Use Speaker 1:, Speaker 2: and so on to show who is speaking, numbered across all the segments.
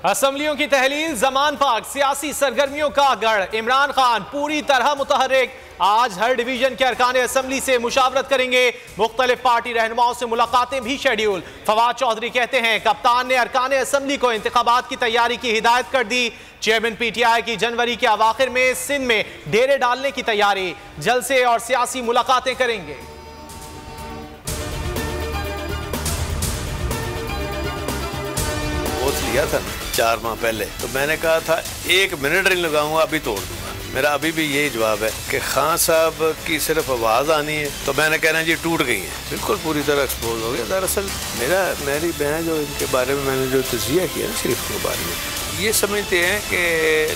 Speaker 1: असम्बलियों की तहलील जमान पाक सियासी सरगर्मियों का गढ़। इमरान खान पूरी तरह मुतहर्रिक। आज हर डिवीजन के अरकान असम्बली से मुशावरत करेंगे। मुख्तलिफ पार्टी रहनुमाओं से मुलाकातें भी शेड्यूल। फवाद चौधरी कहते हैं कप्तान ने अरकान असम्बली को इंतखाबात की तैयारी की हिदायत कर दी। चेयरमैन PTI की जनवरी के अवाखिर में सिंध में डेरे डालने की तैयारी। जलसे और सियासी मुलाकातें करेंगे।
Speaker 2: लिया था 4 माह पहले, तो मैंने कहा था 1 मिनट नहीं लगाऊंगा, अभी तोड़ दूंगा। मेरा अभी भी यही जवाब है कि खान साहब की सिर्फ आवाज़ आनी है तो मैंने कहना जी टूट गई है, बिल्कुल पूरी तरह एक्सपोज हो गया। दरअसल मेरी बहन जो इनके बारे में मैंने जो तज़किया किया ना शरीफ के बारे में, ये समझते हैं कि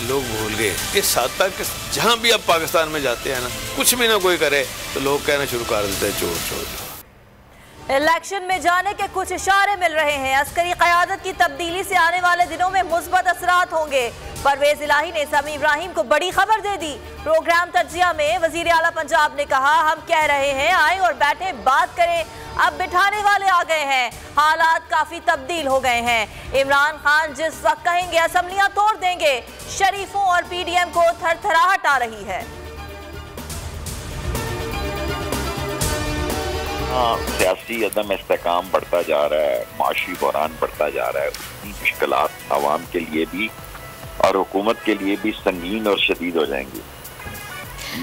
Speaker 2: लोग भूल गए। इस हद तक जहाँ भी अब पाकिस्तान में जाते हैं ना, कुछ भी ना कोई करे तो लोग कहना शुरू कर देते हैं चोर चोर।
Speaker 3: इलेक्शन में जाने के कुछ इशारे मिल रहे हैं। अस्करी क़यादत की तब्दीली से आने वाले दिनों में मुस्बत असरात होंगे। परवेज इलाही ने समी इब्राहिम को बड़ी खबर दे दी। प्रोग्राम तज्जिया में वजीर आला पंजाब ने कहा, हम कह रहे हैं आए और बैठे बात करें, अब बिठाने वाले आ गए हैं। हालात काफी तब्दील हो गए हैं। इमरान खान जिस वक्त कहेंगे असम्बलियां तोड़ देंगे। शरीफों और PDM को थरथराहट आ रही है।
Speaker 4: सियासी अदम इस्तेकाम बढ़ता जा रहा है, माशी बहरान बढ़ता जा रहा है। उतनी मुश्किलात आवाम के लिए भी और हुकूमत के लिए भी संगीन और शदीद हो जाएंगी।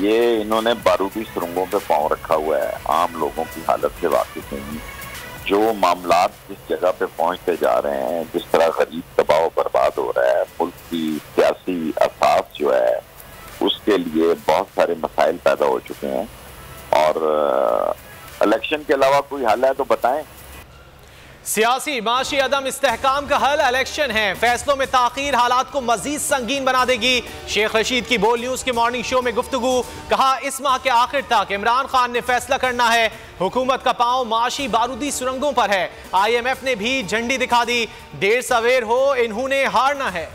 Speaker 4: ये इन्होंने बारूदी सुरंगों पे पांव रखा हुआ है। आम लोगों की हालत से वाकिफ नहीं। जो मामलात जिस जगह पे पहुंचते जा रहे हैं, जिस तरह गरीब तबाह बर्बाद हो रहा है, मुल्क की सियासी असास जो है उसके लिए बहुत सारे मसाइल पैदा हो चुके हैं। और इलेक्शन के अलावा कोई हल है तो बताएं।
Speaker 1: सियासी माशी अदम इस्तेहकाम का हल इलेक्शन है। फैसलों में ताखीर हालात को मजीद संगीन बना देगी। शेख रशीद की बोल न्यूज के मॉर्निंग शो में गुफ्तगू। कहा इस माह के आखिर तक इमरान खान ने फैसला करना है। हुकूमत का पांव माशी बारूदी सुरंगों पर है। IMF ने भी झंडी दिखा दी। देर सवेर हो इन्होंने हारना है।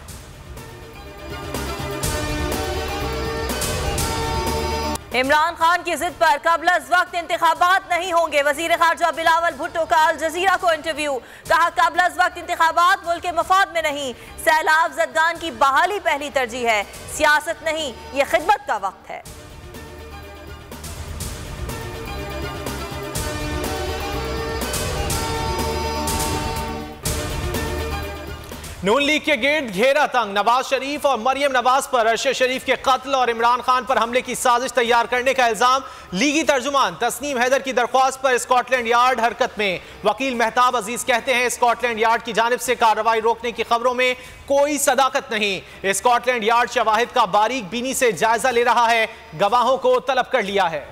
Speaker 3: इमरान खान की जिद पर कबल अज़ वक्त इंतखाबात नहीं होंगे। वजीर खारजा बिलावल भुट्टो का अल जजीरा को इंटरव्यू। कहा कबल अज़ वक्त इंतखाबात मुल्क के मफाद में नहीं। सैलाब ज़दगान की बहाली पहली तरजीह है, सियासत नहीं, ये खिदमत का वक्त है।
Speaker 1: नून लीग के गिर्द घेरा तंग। नवाज शरीफ और मरियम नवाज पर अरशद शरीफ के कत्ल और इमरान खान पर हमले की साजिश तैयार करने का इल्जाम। लीगी तर्जुमान तस्नीम हैदर की दरख्वास्त पर स्कॉटलैंड यार्ड हरकत में। वकील मेहताब अजीज कहते हैं स्कॉटलैंड यार्ड की जानिब से कार्रवाई रोकने की खबरों में कोई सदाकत नहीं। स्कॉटलैंड यार्ड शवाहिद का बारीक बीनी से जायजा ले रहा है, गवाहों को तलब कर लिया है।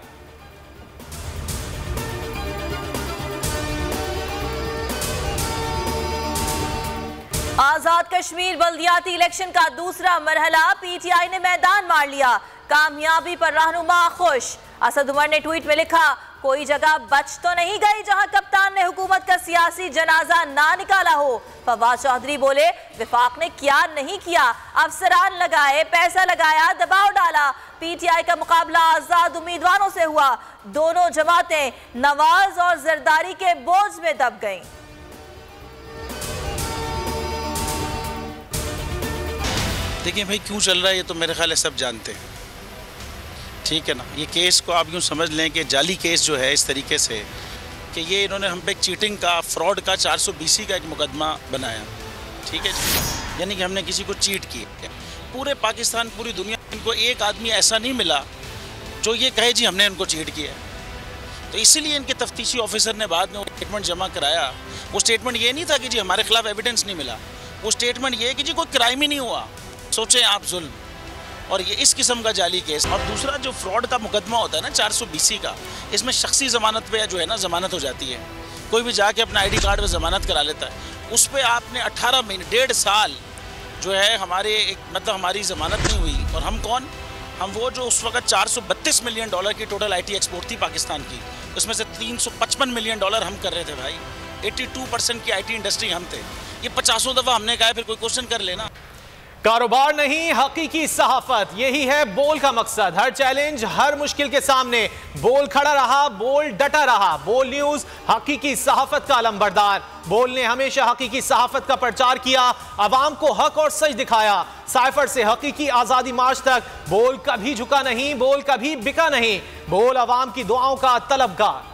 Speaker 3: आजाद कश्मीर बल्दियाती इलेक्शन का दूसरा मरहला। PTI ने मैदान मार लिया। कामयाबी पर रहनुमा खुश। असद उमर ने ट्वीट में लिखा, कोई जगह बच तो नहीं गई जहां कप्तान ने हुकूमत का सियासी जनाजा ना निकाला हो। फवाद चौधरी बोले, विफाक ने क्या नहीं किया, अफसरान लगाए, पैसा लगाया, दबाव डाला। PTI का मुकाबला आजाद उम्मीदवारों से हुआ। दोनों जमातें नवाज और जरदारी के बोझ में दब गईं।
Speaker 5: देखिए भाई क्यों चल रहा है ये तो मेरे ख्याल है सब जानते हैं, ठीक है ना। ये केस को आप यूँ समझ लें कि जाली केस जो है इस तरीके से कि ये इन्होंने हम पे चीटिंग का, फ्रॉड का 420 का एक मुकदमा बनाया, ठीक है जी। यानी कि हमने किसी को चीट किया। पूरे पाकिस्तान, पूरी दुनिया इनको एक आदमी ऐसा नहीं मिला जो ये कहे जी हमने इनको चीट किया। तो इसीलिए इनके तफ्तीशी ऑफिसर ने बाद में वो स्टेटमेंट जमा कराया। वो स्टेटमेंट ये नहीं था कि जी हमारे खिलाफ एविडेंस नहीं मिला, वो स्टेटमेंट ये कि जी कोई क्राइम ही नहीं हुआ। सोचें आप जुल्म, और ये इस किस्म का जाली केस। और दूसरा जो फ्रॉड का मुकदमा होता है ना 420 का, इसमें शख्सी ज़मानत पे जो है ना ज़मानत हो जाती है। कोई भी जाके अपना ID कार्ड पे ज़मानत करा लेता है। उस पर आपने 18 महीने 1.5 साल जो है हमारे मतलब हमारी ज़मानत नहीं हुई। और हम कौन? हम वो जो उस वक्त $432 मिलियन की टोटल IT एक्सपोर्ट थी पाकिस्तान की, उसमें से $355 मिलियन हम कर रहे थे भाई। 82% की IT इंडस्ट्री हम थे। ये 50 दफ़ा हमने कहा, फिर कोई क्वेश्चन कर लेना।
Speaker 1: कारोबार नहीं, हकीकी सहाफत, यही है बोल का मकसद। हर चैलेंज, हर मुश्किल के सामने बोल खड़ा रहा, बोल डटा रहा। बोल न्यूज हकीकी सहाफत का अलंबरदार। बोल ने हमेशा हकीकी सहाफत का प्रचार किया, अवाम को हक और सच दिखाया। साइफर से हकीकी आजादी मार्च तक बोल कभी झुका नहीं, बोल कभी बिका नहीं। बोल अवाम की दुआओं का तलबगार।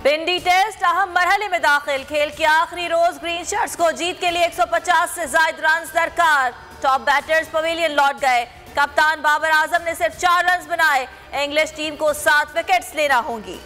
Speaker 3: पिंडी टेस्ट अहम मरहले में दाखिल। खेल के आखिरी रोज ग्रीन शर्ट्स को जीत के लिए 150 से ज्यादा रन दरकार। टॉप बैटर्स पवेलियन लौट गए। कप्तान बाबर आजम ने सिर्फ 4 रन बनाए। इंग्लिश टीम को 7 विकेट्स लेना होंगी।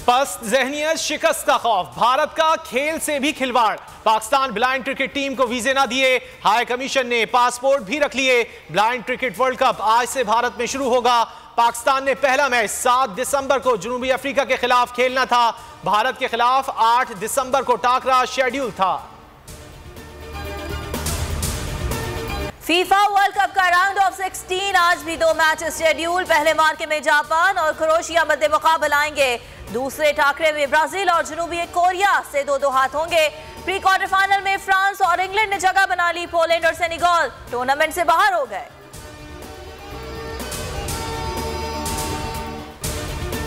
Speaker 1: पस्त ज़हनियत, शिकस्त का खौफ, भारत का खेल से भी खिलवाड़। पाकिस्तान ब्लाइंड क्रिकेट टीम को वीजे ना दिए, हाई कमीशन ने पासपोर्ट भी रख लिए। ब्लाइंड क्रिकेट वर्ल्ड कप आज से भारत में शुरू होगा। पाकिस्तान ने पहला मैच 7 दिसंबर को जनूबी अफ्रीका के खिलाफ खेलना था। भारत के खिलाफ 8 दिसंबर को टाकरा शेड्यूल था।
Speaker 3: फीफा वर्ल्ड कप का राउंड ऑफ 16 आज भी 2 मैच शेड्यूल। पहले मार्के में जापान और क्रोएशिया मध्य मुकाबला आएंगे। दूसरे टाकरे में ब्राजील और जनूबी कोरिया से 2-2 हाथ होंगे। प्री क्वार्टर फाइनल में फ्रांस और इंग्लैंड ने जगह बना ली। पोलैंड और सेनेगल टूर्नामेंट से बाहर हो गए।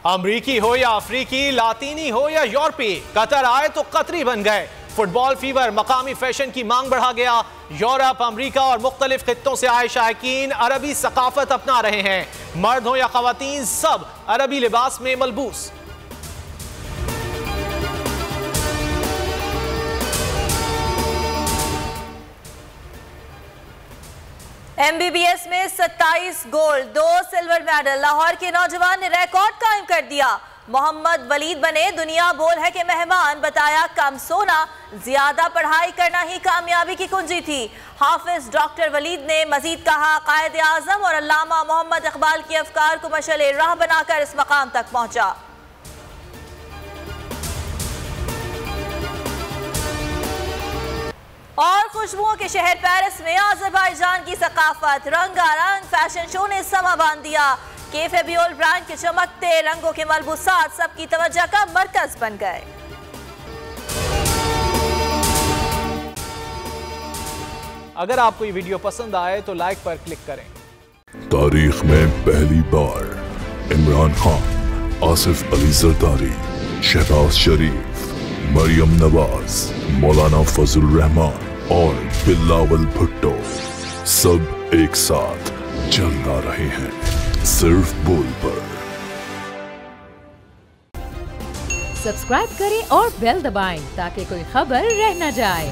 Speaker 1: अमरीकी हो या अफ्रीकी, लातीनी हो या यूरोपी, कतर आए तो कतरी बन गए। फुटबॉल फीवर, मकामी फैशन की मांग बढ़ा गया। यूरोप, अमेरिका और मुख्तलिफ खित्तों से आए शायकीन अरबी सकाफत अपना रहे हैं। मर्द हो या खवातीन, सब अरबी लिबास में मलबूस।
Speaker 3: MBBS में 27 गोल्ड, 2 सिल्वर मेडल। लाहौर के नौजवान ने रिकॉर्ड कायम कर दिया। मोहम्मद वलीद बने दुनिया बोल है के मेहमान। बताया कम सोना, ज्यादा पढ़ाई करना ही कामयाबी की कुंजी थी। हाफिज डॉक्टर वलीद ने मजीद कहा, कायद आजम और अल्लामा मोहम्मद इकबाल के अफकार को मशअले राह बनाकर इस मकाम तक पहुंचा। और खुशबुओं के शहर पेरिस में अज़रबैजान की सकाफत, रंगारंग फैशन शो ने समा बांध दिया। कैफे बियोल ब्रांड के चमकते रंगों के मलबूसात सबकी तवज्जो का मरकज बन गए।
Speaker 1: अगर आपको ये वीडियो पसंद आए तो लाइक पर क्लिक करें।
Speaker 6: तारीख में पहली बार इमरान खान, आसिफ अली जरदारी, शहबाज शरीफ, मरियम नवाज, मौलाना फजल रहमान और बिलावल भुट्टो सब एक साथ चल रहे हैं सिर्फ बोल पर।
Speaker 7: सब्सक्राइब करें और बेल दबाएं ताकि कोई खबर रह न जाए।